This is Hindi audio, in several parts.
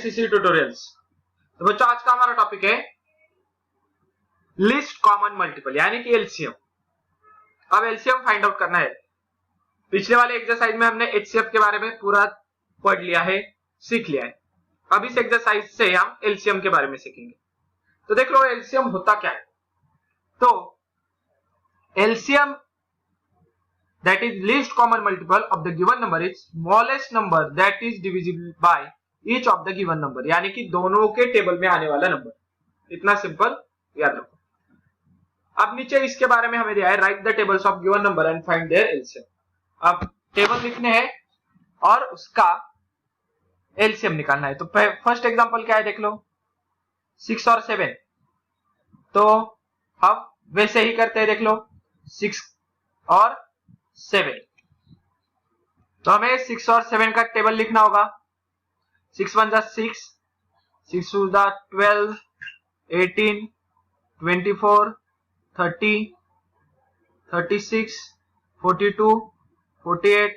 SSC tutorials. तो बच्चों आज का हमारा टॉपिक है लिस्ट कॉमन मल्टीपल यानी कि एलसीएम। अब एलसीएम फाइंड आउट करना है। पिछले वाले एक्सरसाइज में हमने एचसीएफ के बारे में पूरा पढ़ लिया है, सीख लिया है। अब इस एक्सरसाइज से हम एलसीएम के बारे में सीखेंगे। तो देख लो एलसीएम होता क्या है। तो LCM that is least common multiple of the given number is smallest number that is divisible by each of the given number, यानी कि दोनों के टेबल में आने वाला नंबर। इतना सिंपल याद रखो। अब नीचे इसके बारे में हमें दिया है write the tables of given number and find their LCM. अब टेबल लिखने हैं और उसका एलसीएम निकालना है। तो फर्स्ट एग्जांपल क्या है देख लो, 6 और 7। तो हम वैसे ही करते हैं, देख लो 6 और 7। तो हमें 6 और 7 का टेबल लिखना होगा। 6 1 जा 6, 6 2 जा 12, 18, 24, 30, 36, 42, 48,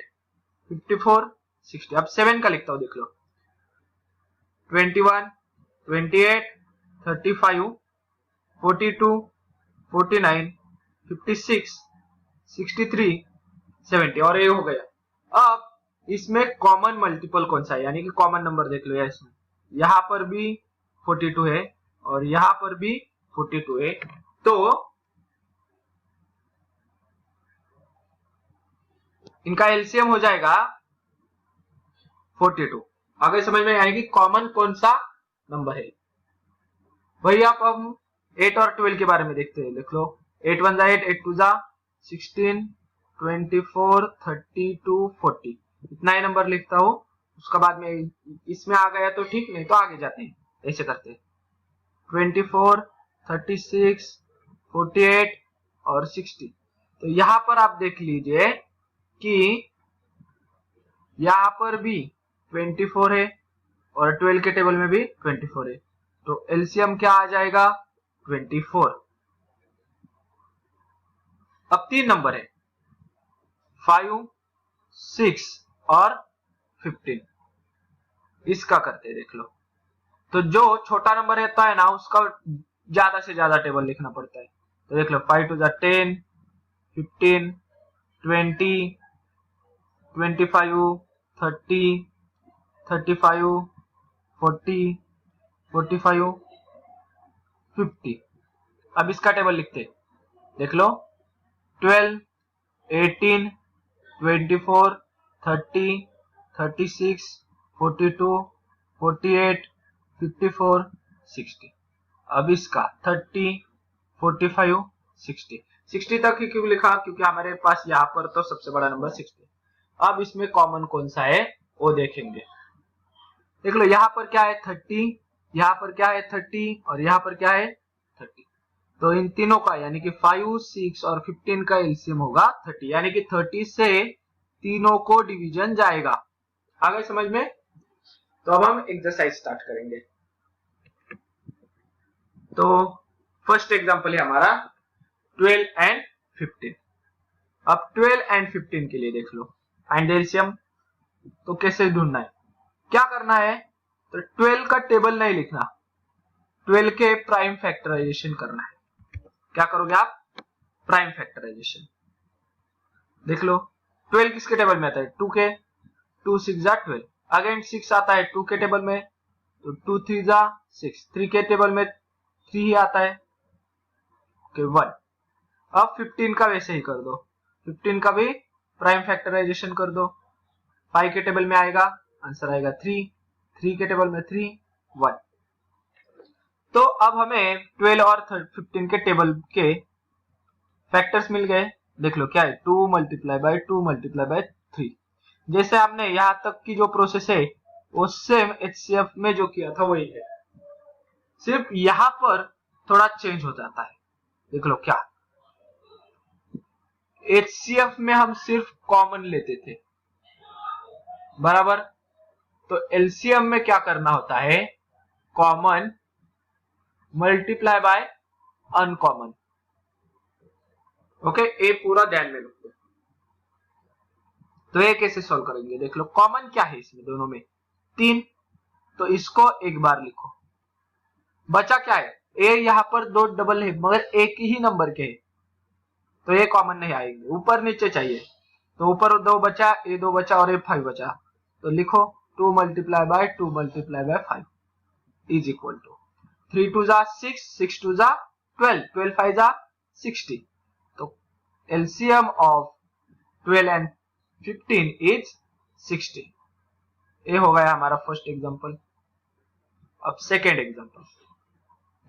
54, 60। अब 7 का लिखता हूं, देख लो 21, 28, 35, 42, 49, 56, 63, 70 और ये हो गया। अब इसमें कॉमन मल्टीपल कौन सा है, यानी कि कॉमन नंबर देख लो। इसमें यहां पर भी 42 है और यहां पर भी 42 है। तो इनका एलसीएम हो जाएगा 42। आगे समझ में, यानी कि कॉमन कौन सा नंबर है। वही आप हम 8 और 12 के बारे में देखते हैं। देख लो 8 1 जा 8, 8 2 जा 16, 24, 32, 40। इतना ही नंबर लिखता हूं। उसका बाद में इसमें आ गया तो ठीक, नहीं तो आगे जाते हैं, ऐसे करते हैं 24, 36, 48 और 60। तो यहां पर आप देख लीजिए कि यहां पर भी 24 है और 12 के टेबल में भी 24 है। तो एलसीएम क्या आ जाएगा, 24। अब 3 नंबर है 5, 6 और 15। इसका करते हैं, देख लो। तो जो छोटा नंबर रहता है ना, उसका ज्यादा से ज्यादा टेबल लिखना पड़ता है। तो देख लो 5 2 जा 10, 15, 20, 25, 30, 35, 40, 45, 50। अब इसका टेबल लिखते हैं, देख लो 12, 18, 24, 30, 36, 42, 48, 54, 60। अब इसका 30, 45, 60। 60 तक ही क्यों लिखा, क्योंकि हमारे पास यहाँ पर तो सबसे बड़ा नंबर 60। अब इसमें कॉमन कौन सा है वो देखेंगे। देख लो यहाँ पर क्या है 30, यहाँ पर क्या है 30 और यहाँ पर क्या है 30। तो इन तीनों का यानी कि 5, 6 और 15 का एलसीएम होगा 30, यानी कि 30 से तीनों को डिवीजन जाएगा। आ गए समझ में। तो अब हम एक्सरसाइज स्टार्ट करेंगे। तो फर्स्ट एग्जांपल है हमारा 12 एंड 15। अब 12 एंड 15 के लिए देख लो फाइंड एलसीएम। तो कैसे ढूंढना है, क्या करना है, तो 12 का टेबल नहीं लिखना, 12 के प्राइम फैक्टराइजेशन करना है। क्या करोगे आप, प्राइम फैक्टराइजेशन। देख लो 12 किसके टेबल में आता है, 2 के। 2 6 जा 12। अगेन 6 आता है 2 के टेबल में, तो 2 3 जा 6। 3 के टेबल में 3 ही आता है, ओके 1। अब 15 का वैसे ही कर दो, 15 का भी प्राइम फैक्टराइजेशन कर दो। 5 के टेबल में आएगा, आंसर आएगा 3। 3 के टेबल में 3, 1। तो अब हमें 12 और 15 के टेबल के फैक्टर्स मिल गए। देख लो क्या है, 2 मल्टीप्लाई बाय 2 मल्टीप्लाई बाय 3। जैसे हमने यहां तक की जो प्रोसेस है वो सेम एचसीएफ में जो किया था वही है, सिर्फ यहां पर थोड़ा चेंज हो जाता है। देख लो क्या, एचसीएफ में हम सिर्फ कॉमन लेते थे, बराबर। तो एलसीएम में क्या करना होता है, common multiply by uncommon. Okay, ये पूरा ध्यान में रखो। तो ये कैसे सॉल्व करेंगे, देख लो कॉमन क्या है इसमें दोनों में, 3। तो इसको एक बार लिखो। बचा क्या है, ए यहाँ पर दो डबल है मगर एक ही नंबर के है, तो ये कॉमन नहीं आएंगे, ऊपर नीचे चाहिए। तो ऊपर 2 बचा, ए 2 बचा और ए 5 बचा, तो लिखो 2 multiply by 2 multiply by 5 is equal to 3 2 जा 6, 6 2 जा 12, 12 5 जा 60। तो एलसीएम ऑफ 12 एंड 15 इज 60। ये हो गया हमारा फर्स्ट एग्जांपल। अब सेकेंड एग्जांपल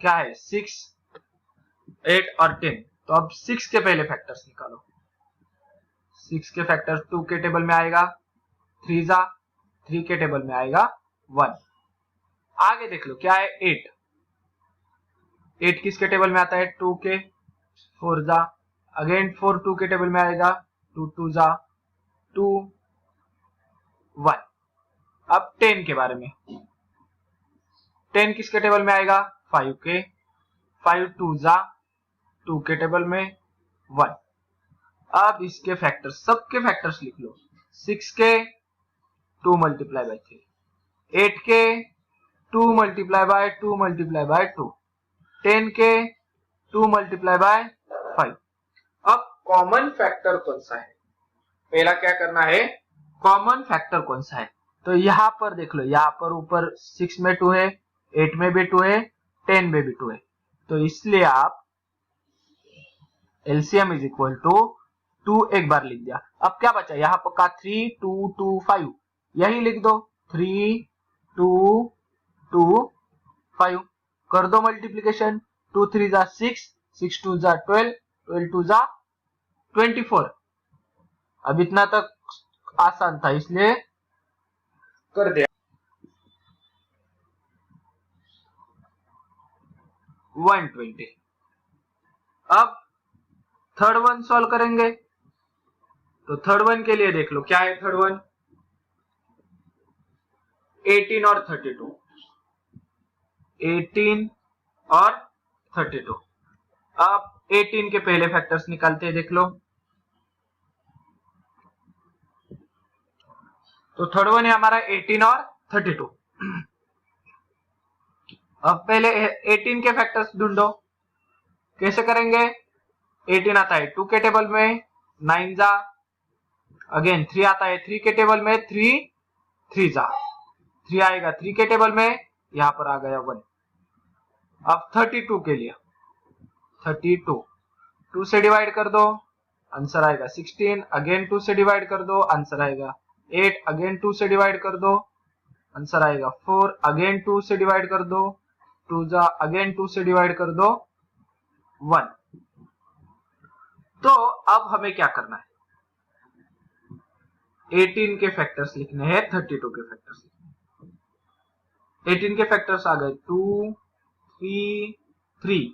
क्या है, 6 8 और 10। तो अब 6 के पहले फैक्टर्स निकालो। 6 के फैक्टर्स 2 के टेबल में आएगा 3 जा, 3 के टेबल में आएगा 1। आगे देख लो क्या है 8, 8 किसके टेबल में आता है 2 के, 4 जा, अगेन 4 2 के टेबल में आएगा 2 2 जा 2 1। अब 10 के बारे में, 10 किसके टेबल में आएगा 5 के, 5 2 जा 2 के टेबल में 1। अब इसके फैक्टर्स, सबके फैक्टर्स लिख लो। 6 के 2 मल्टीप्लाई बाय 3, 8 के 2 मल्टीप्लाई बाय 2 मल्टीप्लाई बाय 2, 10 के 2 मल्टीप्लाई बाय 5। अब कॉमन फैक्टर कौन सा है, पहला क्या करना है, कॉमन फैक्टर कौन सा है। तो यहां पर देख लो, यहां पर ऊपर 6 में 2 है, 8 में भी 2 है, 10 में भी 2 है, तो इसलिए आप एलसीएम इज इक्वल टू 2 एक बार लिख दिया। अब क्या बचा, यहां पर का 3 2 2 5, यही लिख दो 3 2 2 5, कर दो मल्टीप्लीकेशन, 2 3 जा 6, 6 2 जा 12, 12 2 जा 24। अब इतना तक आसान था इसलिए कर दिया। 120। अब थर्ड वन सॉल्व करेंगे। तो थर्ड वन के लिए देख लो क्या है, थर्ड वन 18 और 32, 18 और 32। अब 18 के पहले फैक्टर्स निकालते हैं, देख लो। तो थर्ड वन है हमारा 18 और 32। अब पहले 18 के फैक्टर्स ढूंढो, कैसे करेंगे। 18 आता है 2 के टेबल में, 9 जा, अगेन 3 आता है 3 के टेबल में, 3 3 जा, 3 आएगा 3 के टेबल में, यहां पर आ गया 1। अब 32 के लिए, 32 2 से डिवाइड कर दो, आंसर आएगा 16, अगेन 2 से डिवाइड कर दो, आंसर आएगा 8, अगेन 2 से डिवाइड कर दो, आंसर आएगा 4, अगेन 2 से डिवाइड कर दो, 2 जा, अगेन 2 से डिवाइड कर दो 1। तो अब हमें क्या करना है, 18 के फैक्टर्स लिखने हैं, 32 के फैक्टर्स लिखने हैं। 18 के फैक्टर्स आ गए 2 3 3,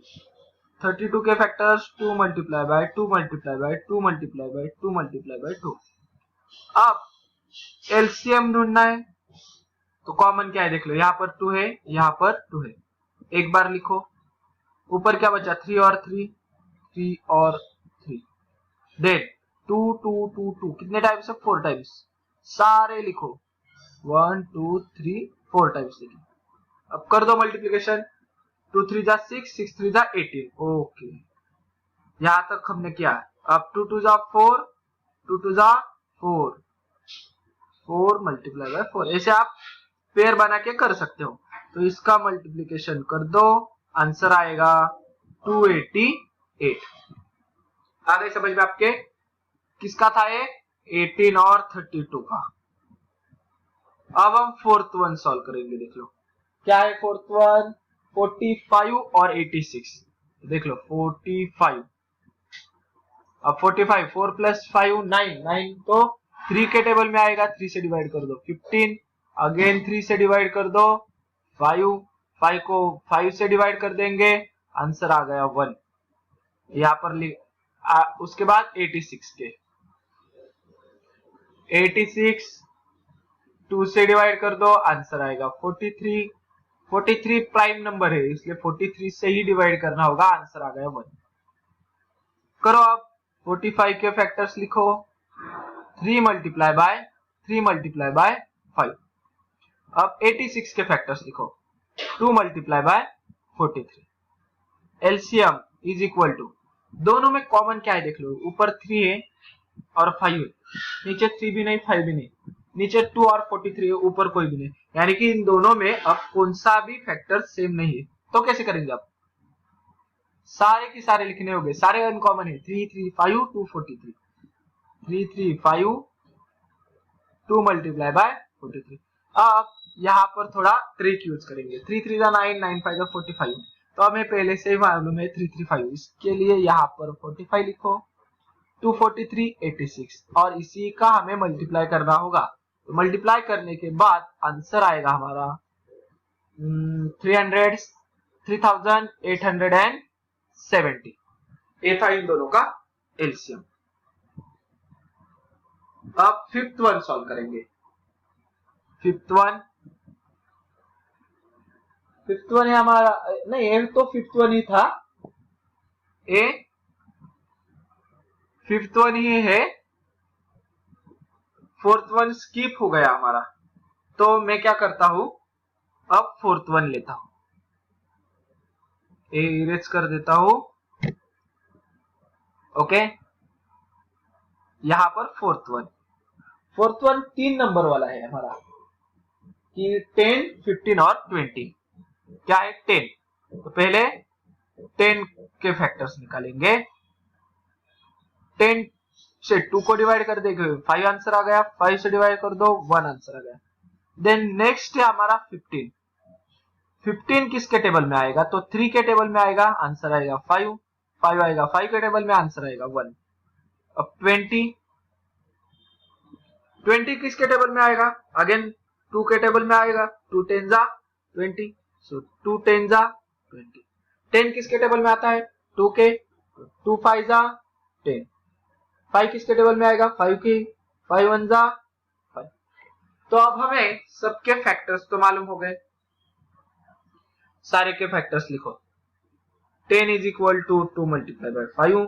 32 के factors 2 multiply by 2 multiply by 2 multiply by 2 multiply by 2। अब एलसीएम ढूंढना है, तो कॉमन क्या है देख लो, यहाँ पर 2 है, यहाँ पर 2 है, एक बार लिखो। ऊपर क्या बचा 3 और 3, 3 और 3, देन 2 2 2 2 कितने टाइम्स है 4 टाइम्स, सारे लिखो 1 2 3 4 टाइम्स लिखो। अब कर दो मल्टीप्लीकेशन, 2 3 जा 6, 6 3 जा 18। ओके, यहां तक हमने किया। अब 2 2 जा 4, 2 2 जा 4, 4 मल्टीप्लाई बाय 4, ऐसे आप पेयर बना के कर सकते हो। तो इसका मल्टीप्लीकेशन कर दो, आंसर आएगा 288। आ गई समझ में आपके, किसका था ये 18 और 32 का। अब हम फोर्थ वन सॉल्व करेंगे, देख लो क्या है फोर्थ वन, 45 और 86। देख लो 45, अब 45 4 प्लस 5 9, 9 तो 3 के टेबल में आएगा, 3 से डिवाइड कर दो 15, अगेन 3 से डिवाइड कर दो 5, 5 को 5 से डिवाइड कर देंगे, आंसर आ गया 1। यहाँ पर उसके बाद 86 के, 86 2 से डिवाइड कर दो, आंसर आएगा 43। 43 प्राइम नंबर है इसलिए 43 से ही डिवाइड करना होगा, आंसर आ गया 1। करो अब 45 के फैक्टर्स लिखो, 3 मल्टीप्लाई बाय 3 मल्टीप्लाई बाय 5। अब 86 के फैक्टर्स लिखो, 2 multiply by 43। LCM is equal to, दोनों में कॉमन क्या है देख लो, ऊपर 3 है और 5 है, नीचे 3 भी नहीं 5 भी नहीं, नीचे 2 और 43 है, ऊपर कोई भी नहीं, यानी कि इन दोनों में अब कौन सा भी फैक्टर सेम नहीं है। तो कैसे करेंगे, आप सारे के सारे लिखने होंगे, सारे अनकॉमन है, 3 3 5 2 43, 3 3 5 2 मल्टीप्लाई बाय 43। अब यहाँ पर थोड़ा ट्रिक यूज करेंगे, 3 3 9 9 5 45, तो हमें पहले से ही मालूम है 3 3 5, इसके लिए यहाँ पर 45 लिखो, 2 43 86, और इसी का हमें मल्टीप्लाई करना होगा। तो मल्टीप्लाई करने के बाद आंसर आएगा हमारा 3870। ये था इन दोनों का एलसीएम। अब फिफ्थ वन सॉल्व करेंगे। फिफ्थ वन है हमारा, नहीं ये तो फिफ्थ वन ही था, ये फिफ्थ वन ही है, फोर्थ वन स्किप हो गया हमारा, तो मैं क्या करता हूं, अब फोर्थ वन लेता हूं, ये इरेज कर देता हूं। ओके, यहां पर फोर्थ वन 3 नंबर वाला है हमारा, कि 10 15 और 20, क्या है 10, तो पहले 10 के फैक्टर्स निकालेंगे, 10 से 2 को डिवाइड कर देंगे 5 आंसर आ गया, 5 से डिवाइड कर दो 1 आंसर आ गया। देन नेक्स्ट है हमारा 15 किसके टेबल में आएगा, तो 3 के टेबल में आएगा, आंसर आएगा 5 आएगा, 5 के टेबल में आंसर आएगा 1। अब 20 किसके टेबल में आएगा, अगेन 2 के टेबल में आएगा, 2 10 जा 20, सो 2 10 जा 20। 10 किसके टेबल में आता है, 2 के, 2 5 जा 10। 5 किसके टेबल में आएगा, 5 की, 5 1 जा 5। तो अब हमें सबके फैक्टर्स तो मालूम हो गए, सारे के फैक्टर्स लिखो। 10 is equal to 2 multiply by 5,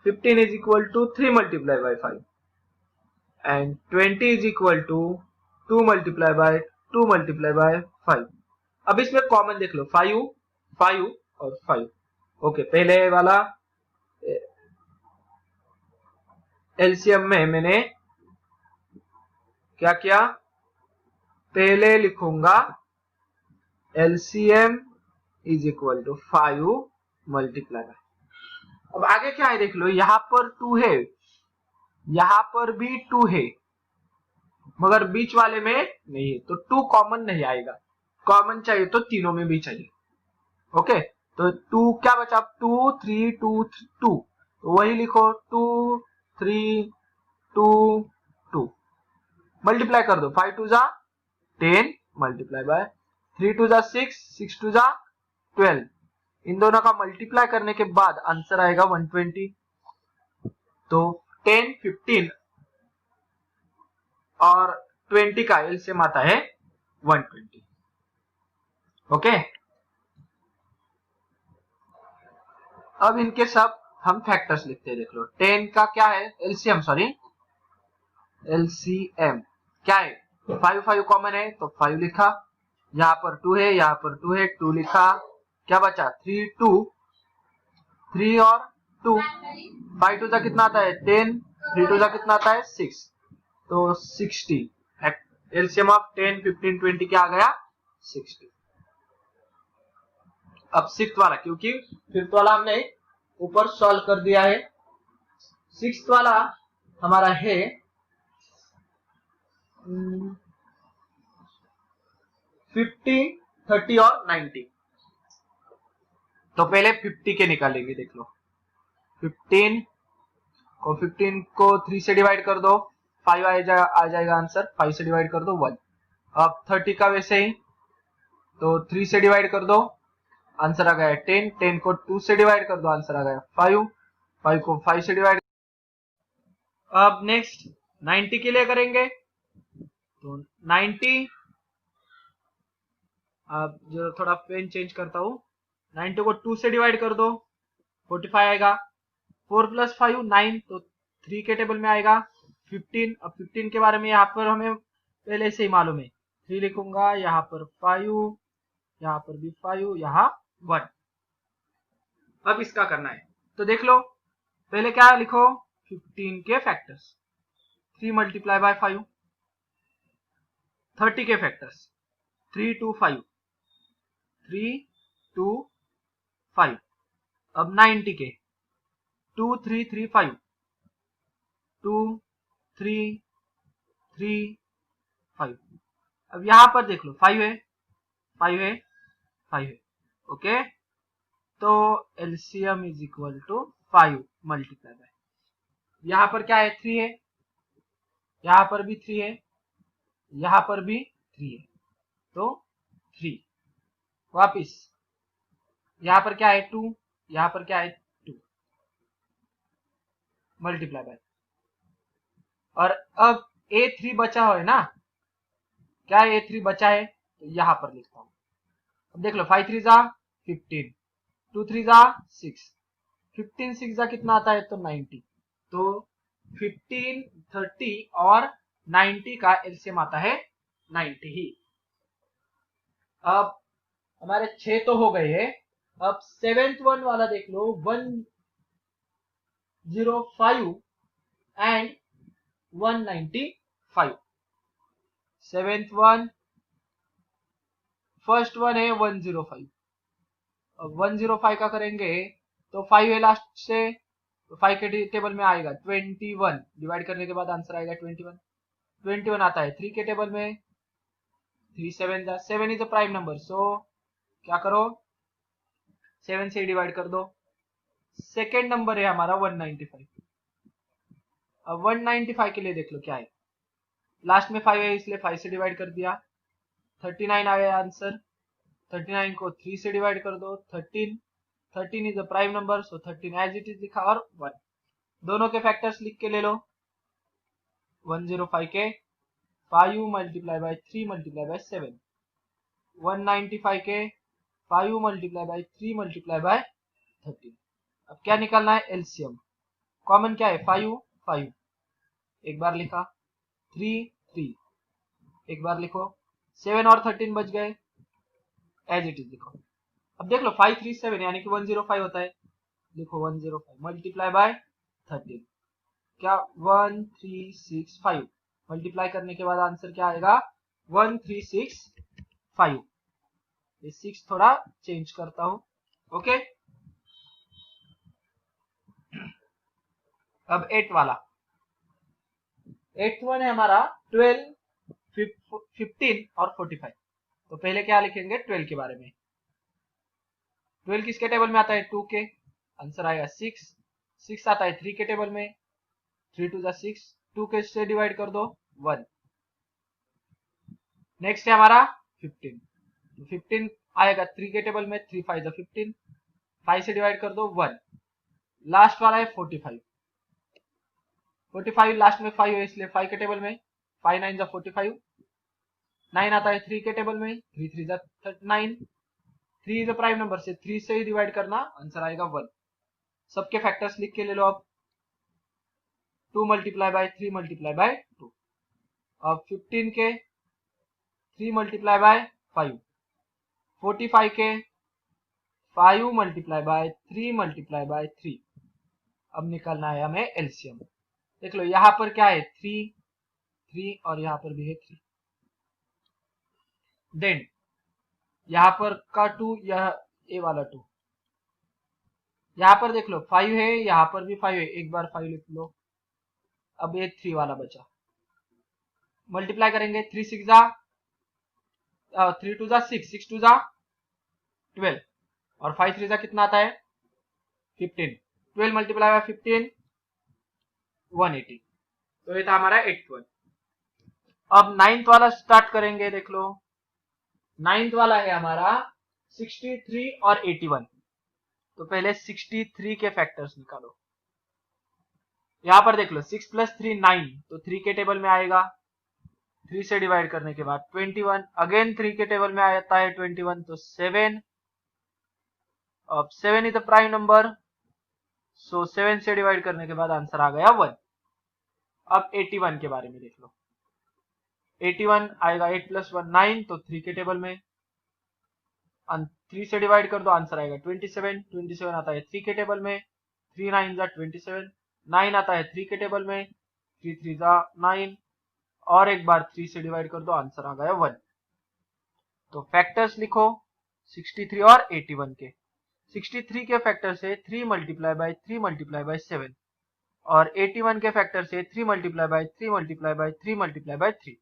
15 is equal to 3 multiply by 5, and 20 is equal to 2 multiply by 2 multiply by 5। अब इसमें कॉमन देख लो, 5 5 और 5। ओके, पहले वाला एलसीएम में मैंने क्या किया, पहले लिखूंगा LCM is equal to 5 multiply by, अब आगे क्या है देख लो, यहां पर 2 है, यहां पर भी 2 है, मगर बीच वाले में नहीं है, तो 2 कॉमन नहीं आएगा, कॉमन चाहिए तो तीनों में भी चाहिए। ओके, तो 2 क्या बचा, 2 3 2 2, तो वही लिखो 2 3 2 2, मल्टीप्लाई कर दो, 5 2 जा 10 मल्टीप्लाई बाय 3 2 जा 6 6 2 जा 12, इन दोनों का मल्टीप्लाई करने के बाद आंसर आएगा 120। तो 10 15 और 20 का एलसीएम आता है 120। ओके, अब इनके सब हम फैक्टर्स लिखते हैं, देख लो 10 का क्या है एलसीएम, सॉरी एलसीएम क्या है, 5 5 कॉमन है तो 5 लिखा, यहाँ पर 2 है, यहाँ पर 2 है 2 लिखा, क्या बचा 3 2 3 और 2, 5 2 जा कितना आता है 10, 3 2 जा कितना आता है 6, तो 60, एलसीएम ऑफ 10 15 20 क्या आ गया 60। अब सिक्स्थ वाला, क्योंकि फिफ्थ वाला हमने ऊपर सॉल्व कर दिया है, सिक्स्थ वाला हमारा है 50 30 और 90। तो पहले 50 के निकालेंगे, देख लो 15 को 3 से डिवाइड कर दो 5 आ जाएगा आंसर, 5 से डिवाइड कर दो 1। अब 30 का वैसे ही, तो 3 से डिवाइड कर दो, आंसर आ गया 10, 10 को 2 से डिवाइड कर दो, आंसर आ गया 5, 5 को 5 से डिवाइड। अब नेक्स्ट 90 के लिए करेंगे, तो 90, अब जो थोड़ा पेन चेंज करता हूं, 90 को 2 से डिवाइड कर दो 45 आएगा, 4 + 5 9, तो 3 के टेबल में आएगा 15। अब 15 के बारे में यहाँ पर हमें पहले से ही मालूम है, 3 लिखूंगा, यहाँ पर 5, यहाँ पर भी 5, यहाँ 1। अब इसका करना है तो देख लो, पहले क्या लिखो, 15 के फैक्टर्स, 3 मल्टीप्लाई बाय 5, 30 के फैक्टर्स, 3 2 5, 3 2 5, अब 90 के 2 3 3 5, 2 3 3 5। अब यहां पर देख लो, 5 है 5 है 5 है, ओके। तो LCM is equal to 5 multiply by, यहां पर क्या है, 3 है, यहां पर भी 3 है, यहां पर भी 3 है, तो 3। वापिस यहां पर क्या है, 2, यहां पर क्या है, 2 मल्टीप्लाई बाय, और अब A3 बचा है ना, क्या A3 बचा है, तो यहां पर लिखता हूं। अब देख लो, 5 3 जा 15, 2 3 जा 6, 15 6 जा कितना आता है, तो 90। तो 15 30 और 90 का एलसीएम आता है 90 ही। अब हमारे 6 तो हो गए हैं, अब 7th वन वाला देख लो, 105 and 195। 7th one, first one है 105, अब 105 का करेंगे तो 5 है लास्ट से, तो 5 के टेबल में आएगा 21, डिवाइड करने के बाद आंसर आएगा 21। 21 आता है 3 के टेबल में, 3 7 7 इज अ प्राइम नंबर, सो क्या करो, 7 से डिवाइड कर दो। सेकेंड नंबर है हमारा 195। अब 195 के लिए देख लो क्या है, लास्ट में 5 है इसलिए 5 से डिवाइड कर दिया, 39 आया आंसर। 39 को 3 से डिवाइड कर दो, 13 is a prime number, so 13 as it is लिखा, और 1 दोनों के फैक्टर्स लिख के ले लो। 105 के 5 मल्टीप्लाई बाय 3 मल्टीप्लाई बाय 7, 195 के 5 मल्टीप्लाई बाय 3 मल्टीप्लाई बाय 13। अब क्या निकालना है, एलसीएम। कॉमन क्या है, 5 5, एक बार लिखा, 3 3, एक बार लिखो, 7 और 13 बच गए, एज इट इज लिखो। अब देख लो 537 यानी कि 105 होता है, लिखो 105 मल्टीप्लाई बाय 13, क्या 1365, मल्टीप्लाई करने के बाद आंसर क्या आएगा, 1365। ये 6 थोड़ा चेंज करता हूं, ओके। अब 8 वाला, 8th वन है हमारा 12 15 और 45। तो पहले क्या लिखेंगे, 12 के बारे में। 12 किसके टेबल में आता है, 2 के, आंसर आएगा 6। 6 आता है 3 के टेबल में, 3 2 6, 2 के से डिवाइड कर दो 1। नेक्स्ट है हमारा 15, 15 आएगा 3 के टेबल में, 3 5 15, 5 से डिवाइड कर दो 1। लास्ट वाला है 45, 45 लास्ट में 5 है इसलिए 5 के टेबल में, 5 9 45, 9 आता है 3 के टेबल में, 3 3 39, 3 इज अ प्राइम नंबर से 3 से ही डिवाइड करना, आंसर आएगा 1। सबके फैक्टर्स लिख के ले लो अब, 2 मल्टीप्लाई बाय 3 मल्टीप्लाई बाय 2। अब 15 के 3 मल्टीप्लाई बाय 5, 45 के 5 मल्टीप्लाई बाय 3 मल्टीप्लाई बाय 3। अब निकालना है हमें एलसीएम। देख लो यहां पर क्या है, 3 3 और यहां पर भी है 3। देन यहां पर का 2, यह ए वाला 2, यहां पर देख लो 5 है, यहां पर भी 5 है, एक बार 5 लिख लो। अब ये 3 वाला बचा, मल्टीप्लाई करेंगे, 3 6 जा 3 2 जा 6, 6 2 जा 12, और 5 3 जा कितना आता है 15। 12 मल्टीप्लाई बाय 15 180। तो ये था हमारा 8th वन। अब 9th वाला स्टार्ट करेंगे, देख लो 9th वाला है हमारा 63 और 81। तो पहले 63 के फैक्टर्स निकालो। यहां पर देख लो 6 + 3 9, तो 3 के टेबल में आएगा, 3 से डिवाइड करने के बाद 21, अगेन 3 के टेबल में आता है 21, तो 7। अब 7 इज अ प्राइम नंबर, सो 7 से डिवाइड करने के बाद आंसर आ गया 1। अब 81 के बारे में देख लो, 81 आएगा 8 + 1 9, तो 3 के टेबल में 3 से डिवाइड कर दो, आंसर आएगा 27। 27 आता है 3 के टेबल में, 3 9 जा 27, 9 आता है 3 के टेबल में, 3 3 जा 9, और एक बार 3 से डिवाइड कर दो, आंसर आ गया 1। तो फैक्टर्स लिखो 63 और 81 के। 63 के फैक्टर से 3 मल्टीप्लाई बाय 3 मल्टीप्लाई बाय 7, और 81 के फैक्टर से 3 multiply bye 3 multiply bye 3 multiply bye 3।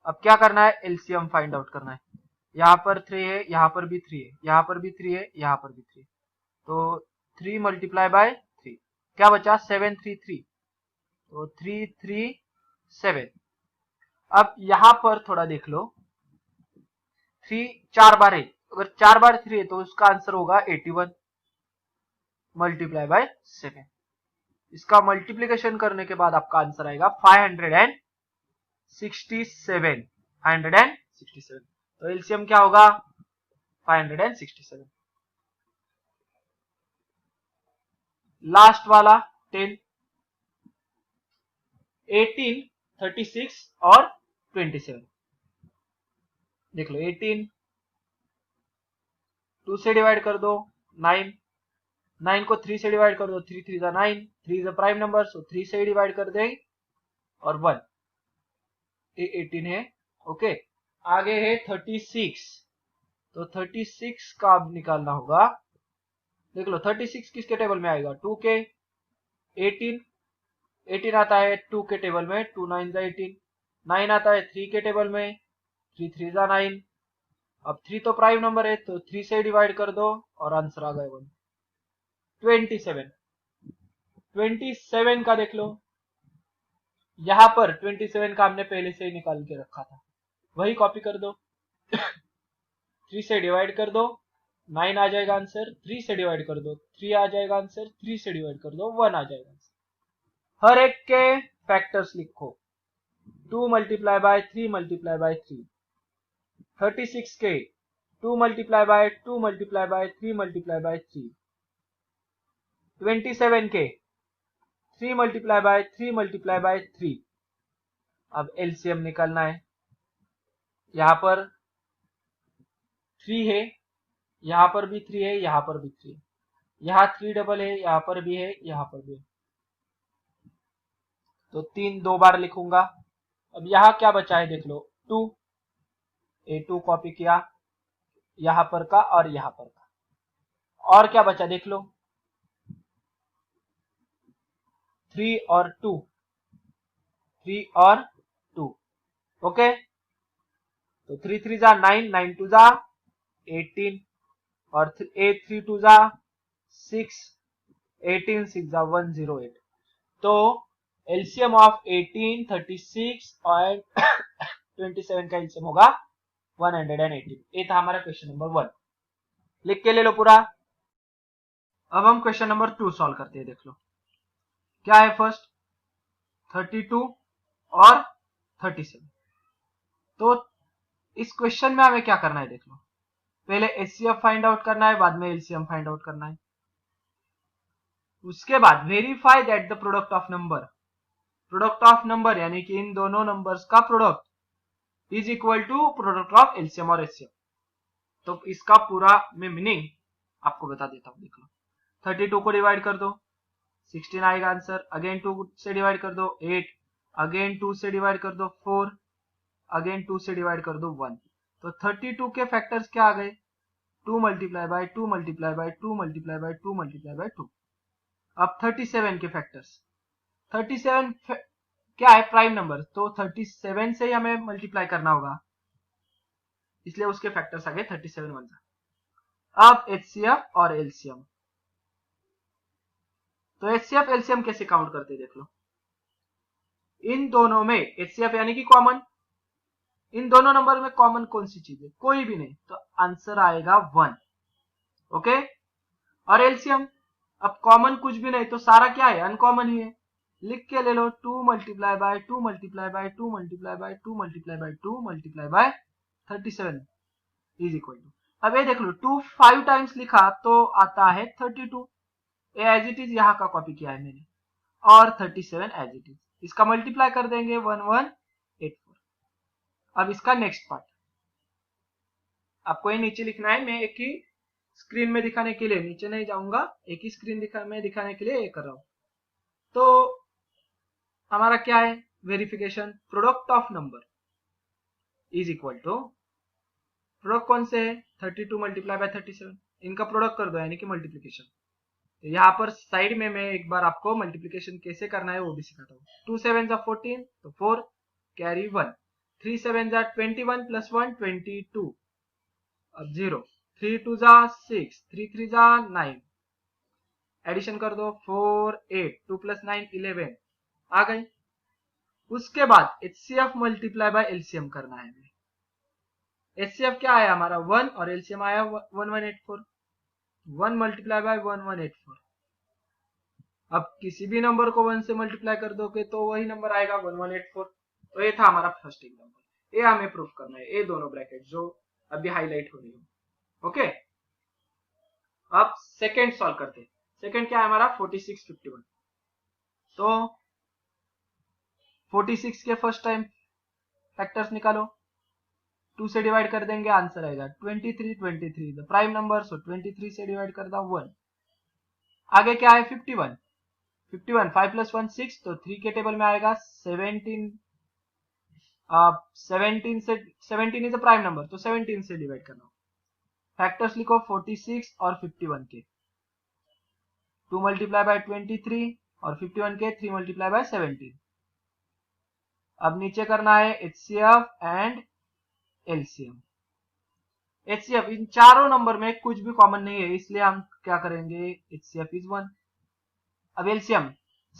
अब क्या करना है, एलसीएम फाइंड आउट करना है। यहाँ पर 3 है, यहाँ पर भी 3 है, यहाँ पर भी 3 है, यहाँ पर भी 3, तो 3 मल्टीप्लाई बाय 3 क्या बचा, 7 3 3, तो 3 3 7। अब यहाँ पर थोड़ा देख लो, 3 4 बार है, अगर 4 बार 3 है तो उसका आंसर होगा 81 मल्टीप्लाई बाय 7। इसका मल्टीप्लीकेशन करने के बाद आपका आंसर आएगा 567। 567, तो एलसीएम क्या होगा, 567। लास्ट वाला 10, 18 36 और 27। देख लो, 18 2 से डिवाइड कर दो 9, 9 को 3 से डिवाइड कर दो, 3 3 जा 9, 3 इज अ प्राइम नंबर, सो 3 से डिवाइड कर दें और 1, ये 18 है। ओके, आगे है 36, तो 36 का अब निकालना होगा। देख लो 36 किसके टेबल में आएगा, 2 के। 18 आता है 2 के टेबल में, 2 9 जा 18, 9 आता है 3 के टेबल में, 3 3 जा 9, अब 3 तो प्राइम नंबर है, तो 3 से डिवाइड कर दो और आंसर आ गया 1। 27 का देख लो, यहां पर 27 का हमने पहले से ही निकाल के रखा था, वही कॉपी कर दो। 3 से डिवाइड कर दो, 9 आ जाएगा आंसर, 3 से डिवाइड कर दो 3 आ जाएगा आंसर, 3 से डिवाइड कर दो 1 आ जाएगा आंसर। हर एक के फैक्टर्स लिखो, 2 मल्टीप्लाई बाय 3 मल्टीप्लाई बाय 3, 36 के 2 multiply by 2 multiply bye 3 multiply bye 3, 27 के 3 मल्टीप्लाई बाय 3 मल्टीप्लाई बाय 3। अब एलसीएम निकालना है, यहां पर 3 है, यहां पर भी 3 है, यहां पर भी 3 है, यहां 3 डबल है, यहां पर भी है, यहां पर भी है, तो 3 2 बार लिखूंगा। अब यहां क्या बचा है देख लो, 2, A2 कॉपी किया यहां पर का और यहां पर का, और क्या बचा देख लो, 3 और 2, 3 और 2। ओके, तो 3 3 जा 9, 9 2 जा 18, और 8 3 2 जा 6, 18 6 जा 108। तो एलसीएम ऑफ 18, 36 और 27 का एलसीएम होगा 118। ये था हमारा क्वेश्चन नंबर 1, लिख के ले लो पूरा। अब हम क्वेश्चन नंबर 2 सॉल्व करते हैं। देख लो क्या है, फर्स्ट 32 और 37। तो इस क्वेश्चन में हमें क्या करना है, देख लो, पहले एचसीएफ फाइंड आउट करना है, बाद में एलसीएम फाइंड आउट करना है। उसके बाद verify that the product of number, product of number यानी कि इन दोनों नंबर्स का product is equal to product of LCM और एचसीएफ। तो इसका पूरा मैं मीनिंग आपको बता देता हूं। देख लो, 32 को डिवाइड कर दो 16 आएगा आंसर, अगेन 2 से डिवाइड कर दो 8, अगेन 2 से डिवाइड कर दो 4, अगेन 2 से डिवाइड कर दो 1। तो 32 के फैक्टर्स क्या आ गए, 2 multiply by 2 multiply by 2 multiply by 2 multiply by 2। अब 37 के फैक्टर्स, 37 क्या है, प्राइम नंबर, तो 37 से ही हमें मल्टीप्लाई करना होगा, इसलिए उसके फैक्टर्स आ गए 37 1 जा। अब एचसीएफ और एलसीएम, तो एचसीएफ एलसीएम कैसे काउंट करते देख लो, इन दोनों में एचसीएफ यानी कि कॉमन, इन दोनों नंबर में कॉमन कौन सी चीज है, कोई भी नहीं, तो आंसर आएगा 1। ओके, और एलसीएम, अब कॉमन कुछ भी नहीं तो सारा क्या है, अनकॉमन ही है, लिख के ले लो 2 multiply by 2 multiply by 2 multiply by 2 multiply by 2 multiply by 37 is equal to, अब ये देख लो 2 5 टाइम्स लिखा तो आता है 32, एज इट इज यहाँ का कॉपी किया है मैंने, और 37 एज इट इज, इसका मल्टीप्लाई कर देंगे 1184, अब इसका नेक्स्ट पार्ट आपको ये नीचे लिखना है। मैं एक ही स्क्रीन में दिखाने के लिए नीचे नहीं जाऊंगा, एक ही स्क्रीन में दिखाने के लिए ये कर रहा हूं। तो हमारा क्या है verification, product of number is equal to, product कौन से है 32 मल्टीप्लाई बाय 37, इनका प्रोडक्ट कर दो यानी कि मल्टीप्लीकेशन। तो यहाँ पर साइड में मैं एक बार आपको मल्टीप्लीकेशन कैसे करना है वो भी सिखाता हूँ। 2 7 जा 14 तो 4 कैरी 1, 3 7 जा 21 प्लस 1 22, अब 0, 3 2 जा 6, 3 3 जा 9, एडिशन कर दो 4 8, 2 प्लस 9 11 आ गई। उसके बाद HCF मल्टीप्लाई बाय एलसीएम करना है। HCF क्या आया हमारा 1 और एलसीएम आया 1184, 1 मल्टीप्लाई बाय 1184। अब किसी भी नंबर को 1 से मल्टीप्लाई कर दोगे तो वही नंबर आएगा 1184। तो ये था हमारा फर्स्ट एग्जांपल, ये हमें प्रूफ करना है, ये दोनों ब्रैकेट जो अभी हाईलाइट हो रही है। ओके, अब सेकंड सॉल्व करते हैं। सेकंड क्या है हमारा 46 51। तो 46 के फर्स्ट टाइम फैक्टर्स निकालो, 2 से डिवाइड कर देंगे आंसर आएगा 23 23 द प्राइम नंबर, सो 23 से डिवाइड कर दो 1। आगे क्या है 51 51, 5 प्लस 1 6, तो 3 के टेबल में आएगा 17, 17 से 17 इज अ प्राइम नंबर, तो 17 से डिवाइड करना। फैक्टर्स लिखो 46 और 51 के, 2 मल्टीप्लाई बाय 23 और 51 के 3 मल्टीप्लाई बाय 17। अब नीचे करना है HCF एंड LCM। HCF इन चारों नंबर में कुछ भी कॉमन नहीं है, इसलिए हम क्या करेंगे HCF इज 1। अब LCM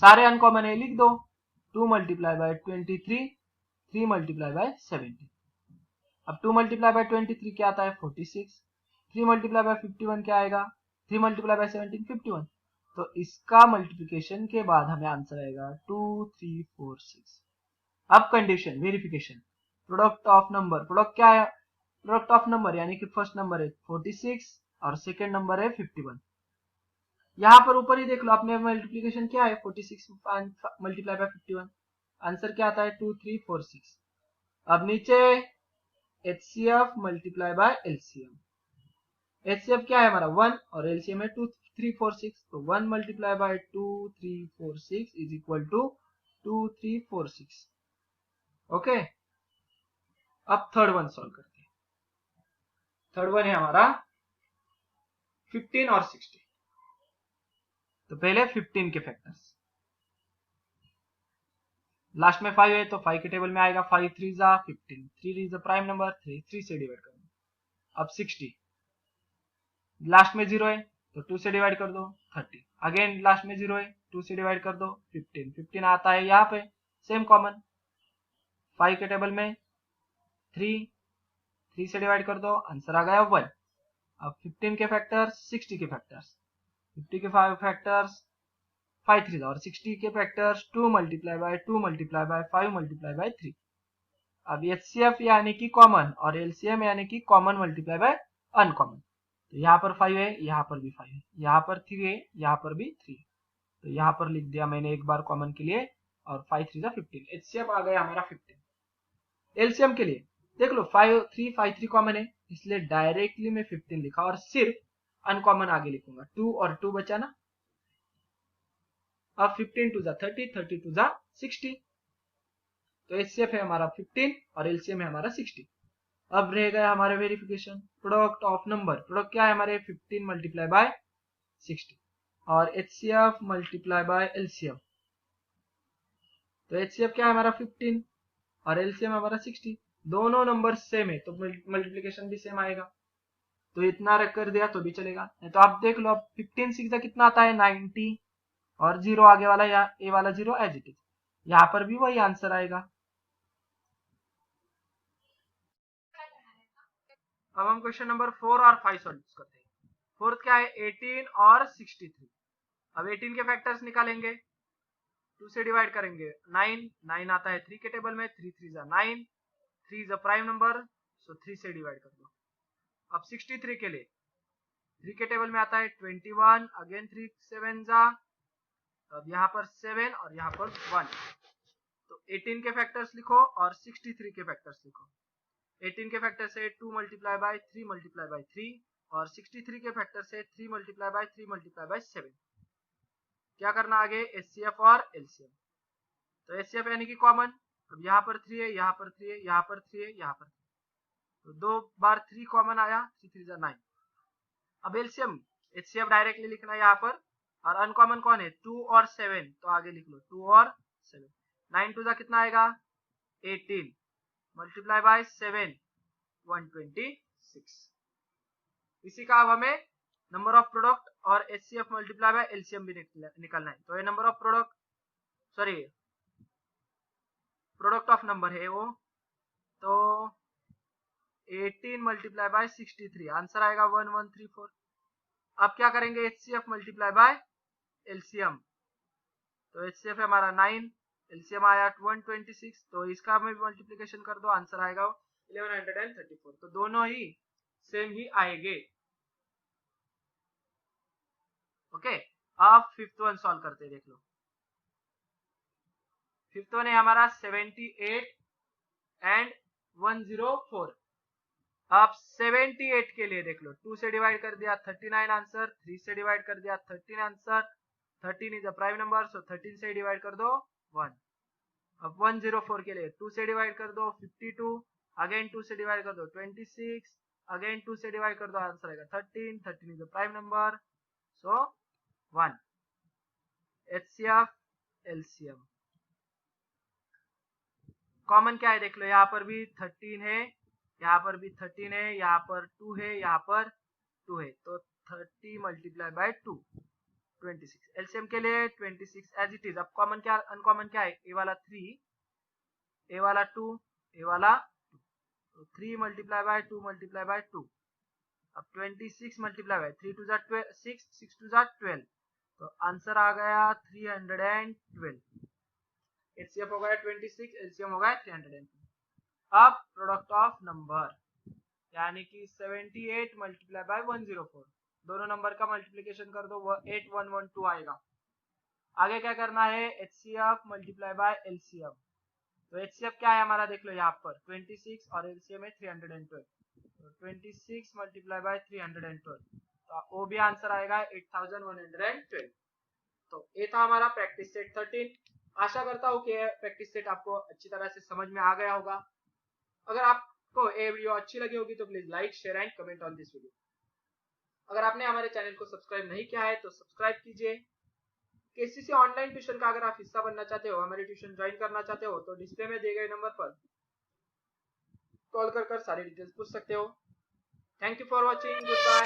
सारे अनकॉमन है, लिख दो 2 मल्टीप्लाई बाय 23, 3 मल्टीप्लाई बाय 17। अब 2 मल्टीप्लाई बाय 23 क्या आता है 46, 3 मल्टीप्लाई बाय 51 क्या आएगा 3 मल्टीप्लाई बाय 17 51। तो इसका मल्टीप्लिकेशन के बाद हमें आंसर आएगा 2 3 4 6। अब condition verification, product of number, product क्या है प्रोडक्ट ऑफ नंबर यानी कि फर्स्ट नंबर है 46 और सेकेंड नंबर है 51। यहाँ पर ऊपर ही देख लो आपने मल्टीप्लिकेशन क्या है 46 मल्टीप्लाई बाय 51, आंसर क्या आता है 2 3 4 6। अब नीचे HCF multiply by LCM, HCF क्या है हमारा 1 और LCM है 2 3 4 6, तो 1 multiply by 2 3 4 6 is equal to 2 3 4 6। Okay, अब थर्ड वन सॉल्व करते हैं। थर्ड वन है हमारा 15 और 60। तो पहले 15 के फैक्टर्स, लास्ट में 5 है तो 5 के टेबल में आएगा 5 3 जा 15, 3 इज द प्राइम नंबर, 3 से डिवाइड करेंगे। अब 60, लास्ट में 0 है तो 2 से डिवाइड कर दो 30, अगेन लास्ट में 0 है 2 से डिवाइड कर दो 15, 15 आता है यहाँ पे सेम कॉमन, 5 के टेबल में 3 से डिवाइड कर दो आंसर आ गया 1। अब 15 के फैक्टर्स 60 के फैक्टर्स, 50 के 5 फैक्टर्स 5 3 और 60 के factors 2 multiply by 2 multiply by 5 multiply bye 3। अब HCF यानी कि कॉमन और LCM यानी कि कॉमन मल्टीप्लाई बाय अनकॉमन, तो यहाँ पर 5 है यहाँ पर भी 5 है, यहाँ पर 3 है यहाँ पर भी 3 है, तो यहाँ पर लिख दिया मैंने एक बार कॉमन के लिए और 5 3 जा 15, HCF आ गया हमारा 15। LCM के लिए देख लो 5 3 5 3 कॉमन है, इसलिए डायरेक्टली मैं 15 लिखा और सिर्फ अनकॉमन आगे लिखूंगा, 2 और 2 बचा ना। अब 15 2 जा 30, 30 2 जा 60, तो HCF है हमारा 15 और LCM है हमारा 60। अब रह गया हमारे verification, product of number, product क्या है हमारे 15 मल्टीप्लाई बाय 60 और HCF मल्टीप्लाई बाय LCM। तो HCF क्या है हमारा 15 और LCM हमारा 60, दोनों नंबर सेम है तो मल्टीप्लिकेशन भी सेम आएगा, तो इतना रख कर दिया तो भी चलेगा। तो आप देख लो अब 15 6 कितना आता है 90 और 0 आगे वाला या ए वाला 0 एज इट इज, यहाँ पर भी वही आंसर आएगा। अब हम क्वेश्चन नंबर 4 और 5 सॉल्व करते हैं। फोर्थ क्या है 18 और 63। अब 18 के फैक्टर्स निकालेंगे, 2 से डिवाइड करेंगे 9, 9 आता है 3 के टेबल में, 3 3 जा 9, 3 इज अ प्राइम नंबर, सो 3 से डिवाइड कर दो। अब 63 के लिए 3 के टेबल में आता है 21, अगेन 3 7 जा, अब यहाँ पर 7 और यहाँ पर 1, तो 18 के फैक्टर्स लिखो और 63 के फैक्टर्स लिखो। 18 के फैक्टर से 2 मल्टीप्लाई बाय 3 मल्टीप्लाई बाय 3 और 63 के फैक्टर से 3 मल्टीप्लाई बाय 3 मल्टीप्लाई बाय 7। क्या करना आगे, एचसीएफ और एलसीएम। तो एचसीएफ यानी कि कॉमन, अब यहाँ पर 3 है, यहाँ पर 3 है, यहाँ पर 3 है, यहाँ पर 3, तो 2 बार 3 कॉमन आया, 3 3 9। अब एलसीएम, एचसीएफ डायरेक्टली लिखना है यहाँ पर, और अनकॉमन कौन है, 2 और 7, तो आगे लिख लो 2 और 7। 9 टू जा कितना आएगा, 18 मल्टीप्लाई बाय 7 126। इसी का अब हमें नंबर ऑफ प्रोडक्ट और एचसीएफ मल्टीप्लाई बाय एलसीएम भी निकालना है। तो ये number of product, sorry product of number है वो, तो 18 मल्टीप्लाई बाय 63, आंसर आएगा 1134। अब क्या करेंगे, एचसीएफ मल्टीप्लाई बाय एलसीएम, तो एचसीएफ है हमारा 9, एलसीएम आया 126, तो इसका में मल्टीप्लिकेशन कर दो, आंसर आएगा 1134। तो दोनों ही सेम ही आएंगे। ओके, अब फिफ्थ वन सॉल्व करते हैं, देख लो। फिफ्थ वन है हमारा 78 एंड 104। अब 78 के लिए देख लो, 2 से डिवाइड कर दिया 39 आंसर, 3 से डिवाइड कर दिया 13 answer, 13 is a prime number, so 13 से डिवाइड कर दो 1। अब 104 के लिए 2 से डिवाइड कर दो 52, अगेन 2 से डिवाइड कर दो 26, अगेन 2 से डिवाइड कर दो, आंसर आएगा 13, 13 is a prime number, so 1। HCF LCM common क्या है देख लो, यहाँ पर भी 13 है, यहाँ पर भी 13 है, यहाँ पर 2 है, यहाँ पर 2 है, तो 30 मल्टीप्लाई बाय 2 26। एलसीएम के लिए 26 एज इट इज। अब कॉमन क्या, अनकॉमन क्या है, ए वाला 3, ए वाला 2, ए वाला 2, तो 3 मल्टीप्लाई बाय 2 मल्टीप्लाई बाय 2। अब 26 मल्टीप्लाई बाय 3 टू जा 6, 6 टू जा 12, तो आंसर आ गया 312। एचसीएफ हो गया 26, एलसीएम हो गया 312। अब प्रोडक्ट ऑफ नंबर यानी कि 78 मल्टीप्लाई बाय 104, दोनों नंबर का मल्टीप्लिकेशन कर दो, 8112 आएगा। आगे क्या करना है, एचसीएफ मल्टीप्लाई बाय एलसीएम। तो एचसीएफ क्या है हमारा देख लो यहाँ पर 26 और एलसीएम है 312, तो 26 मल्टीप्लाई बाय 312, तो वो भी आंसर आएगा 8112। तो ये था हमारा प्रैक्टिस सेट 13। आशा करता हूँ कि प्रैक्टिस सेट आपको अच्छी तरह से समझ में आ गया होगा। अगर आपको ये वीडियो अच्छी लगी होगी तो please like, share and comment on this video. अगर आपने हमारे चैनल को सब्सक्राइब नहीं किया है तो सब्सक्राइब कीजिए। केसीसी ऑनलाइन ट्यूशन का अगर आप हिस्सा बनना चाहते हो, हमारी ट्यूशन ज्वाइन करना चाहते हो, तो डिस्प्ले में दिए गए नंबर पर कॉल कर सारी डिटेल्स पूछ सकते हो। Thank you for watching, good bye.